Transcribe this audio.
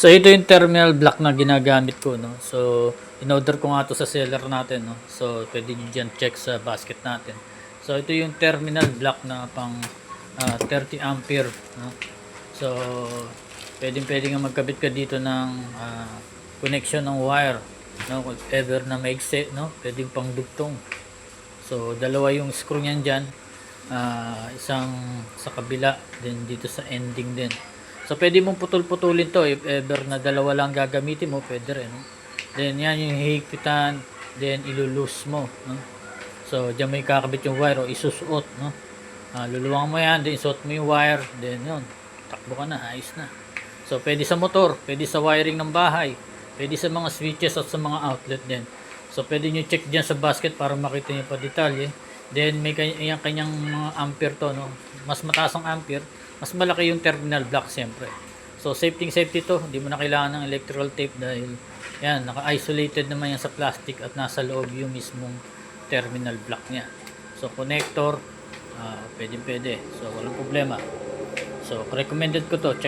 So ito yung terminal block na ginagamit ko, no. So in-order ko nga to sa seller natin, no. So pwede niyo diyan check sa basket natin. So ito yung terminal block na pang 30 ampere, no. So pwedeng-pwede nga magkabit ka dito ng connection ng wire, no, kung ever na maigsi, no, pwedeng pang dugtong. So dalawa yung screw niyan diyan, isang sa kabila, then dito sa ending din. So pwede mong putol-putulin to if ever na dalawa lang gagamitin mo, pwede rin, no? Then yan yung hihigpitan, then ilulus mo, no? So diyan may kakabit yung wire o isusuot, no? Luluwang mo yan, then isuot mo yung wire, then yun, takbo ka na, ayos na. So pwede sa motor, pwede sa wiring ng bahay, pwede sa mga switches at sa mga outlet din. So pwede nyo check dyan sa basket para makita nyo pa detalye. Then may kanyang mga ampere to, no? Mas mataas ang ampere, mas malaki yung terminal block siyempre. So safety to, hindi mo na kailangan ng electrical tape dahil yan, naka-isolated naman yan sa plastic at nasa loob yung mismong terminal block niya. So connector, pwede. So walang problema. So recommended ko to. Check